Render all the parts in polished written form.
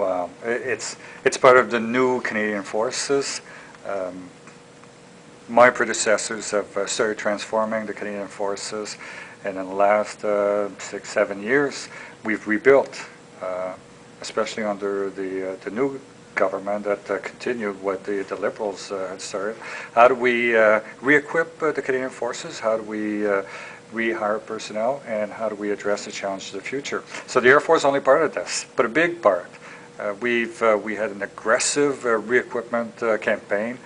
Well, it's part of the new Canadian Forces. Um, my predecessors have started transforming the Canadian Forces, and in the last 6, 7 years, we've rebuilt, especially under the new government that continued what the Liberals had started. How do we re-equip the Canadian Forces? How do we rehire personnel? And how do we address the challenge of the future? So the Air Force is only part of this, but a big part. We had an aggressive re-equipment campaign,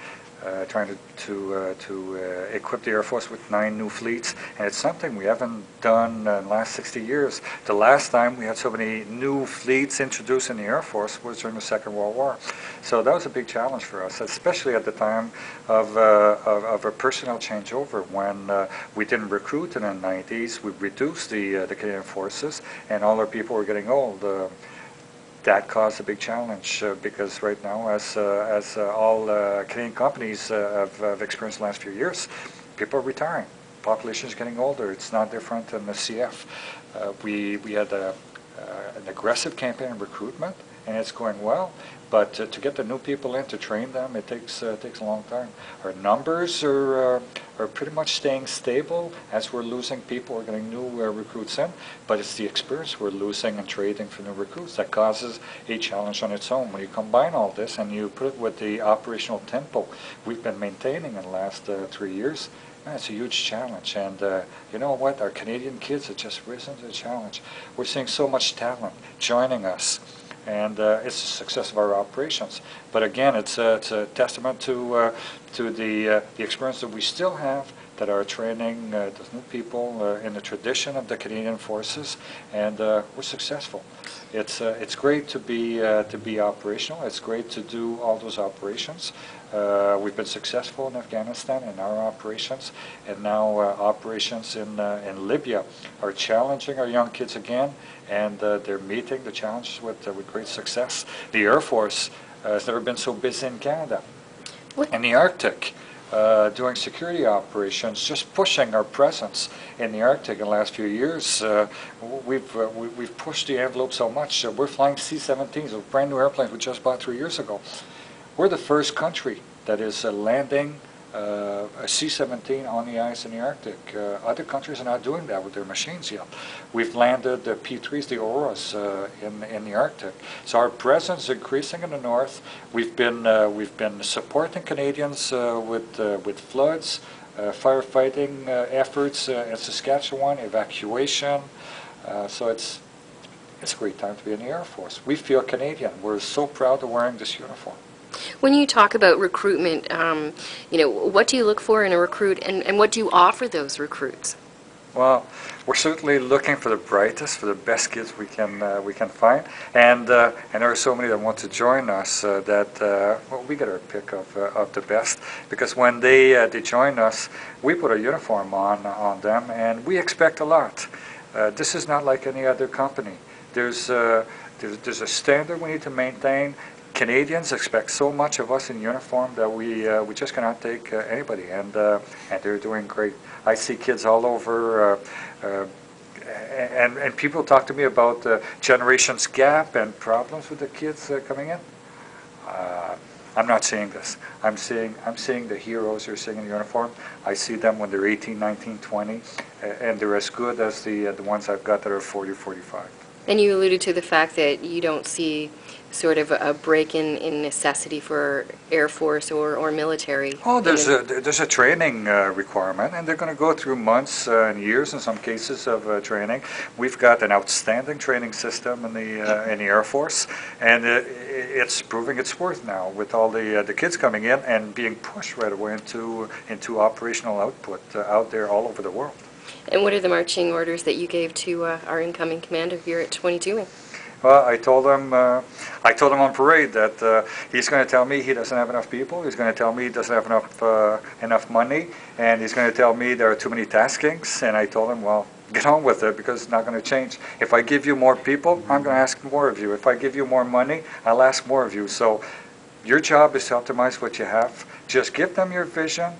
trying to equip the Air Force with 9 new fleets, and it's something we haven't done in the last 60 years. The last time we had so many new fleets introduced in the Air Force was during the Second World War. So that was a big challenge for us, especially at the time of a personnel changeover when we didn't recruit in the 90s. We reduced the Canadian Forces, and all our people were getting old. That caused a big challenge because right now, as all Canadian companies have experienced the last few years, people are retiring. Population is getting older. It's not different in the CF. We had an aggressive campaign in recruitment, and it's going well. But to get the new people in, to train them, it takes a long time. Our numbers are pretty much staying stable as we're losing people. We're getting new recruits in, but it's the experience we're losing and trading for new recruits that causes a challenge on its own. When you combine all this and you put it with the operational tempo we've been maintaining in the last 3 years, it's a huge challenge. And you know what? Our Canadian kids have just risen to the challenge. We're seeing so much talent joining us. And it's the success of our operations. But again, it's a testament to the experience that we still have, that are training those new people in the tradition of the Canadian Forces, and we're successful. It's great to be operational. It's great to do all those operations. We've been successful in Afghanistan in our operations, and now operations in Libya are challenging our young kids again, and they're meeting the challenges with great success. The Air Force has never been so busy in Canada. In the Arctic, doing security operations, just pushing our presence in the Arctic in the last few years. We've pushed the envelope so much. We're flying C-17s, those brand new airplanes we just bought 3 years ago. We're the first country that is landing a C-17 on the ice in the Arctic. Other countries are not doing that with their machines yet. We've landed the P-3s, the Auroras, in the Arctic. So our presence is increasing in the north. We've been supporting Canadians with floods, firefighting efforts in Saskatchewan, evacuation. So it's a great time to be in the Air Force. We feel Canadian. We're so proud of wearing this uniform. When you talk about recruitment, what do you look for in a recruit, and what do you offer those recruits? Well, we're certainly looking for the brightest, for the best kids we can find, and there are so many that want to join us that we get our pick of the best, because when they join us, we put a uniform on them, and we expect a lot. This is not like any other company. There's a standard we need to maintain. Canadians expect so much of us in uniform that we just cannot take anybody, and they're doing great. I see kids all over, and people talk to me about generations gap and problems with the kids coming in. I'm not seeing this. I'm seeing the heroes you're seeing in uniform. I see them when they're 18, 19, 20, and they're as good as the ones I've got that are 40, 45. And you alluded to the fact that you don't see sort of a break in necessity for Air Force or military. Oh, there's a training requirement, and they're going to go through months and years in some cases of training. We've got an outstanding training system in the Air Force, and it's proving its worth now with all the kids coming in and being pushed right away into operational output out there all over the world. And what are the marching orders that you gave to our incoming commander here at 22? Well, I told him on parade that he's going to tell me he doesn't have enough people. He's going to tell me he doesn't have enough money, and he's going to tell me there are too many taskings. And I told him, well, get on with it, because it's not going to change. If I give you more people, I'm going to ask more of you. If I give you more money, I'll ask more of you. So your job is to optimize what you have. Just give them your vision,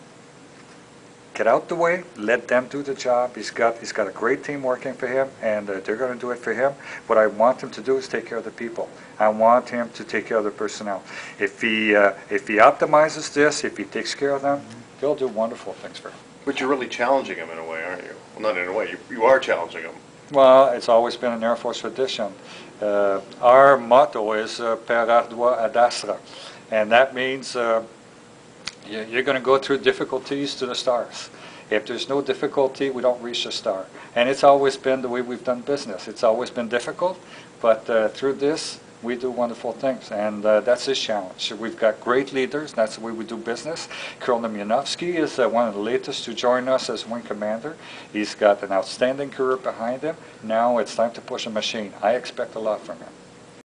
get out the way, let them do the job. He's got a great team working for him, and they're going to do it for him. What I want him to do is take care of the people. I want him to take care of the personnel. If he optimizes this, if he takes care of them, they'll do wonderful things for him. But you're really challenging him in a way, aren't you? Well, not in a way. You are challenging him. Well, it's always been an Air Force tradition. Our motto is per ardua ad astra, and that means you're going to go through difficulties to the stars. If there's no difficulty, we don't reach the star. And it's always been the way we've done business. It's always been difficult, but through this, we do wonderful things, and that's his challenge. We've got great leaders. That's the way we do business. Colonel Mianowski is one of the latest to join us as wing commander. He's got an outstanding career behind him. Now it's time to push a machine. I expect a lot from him.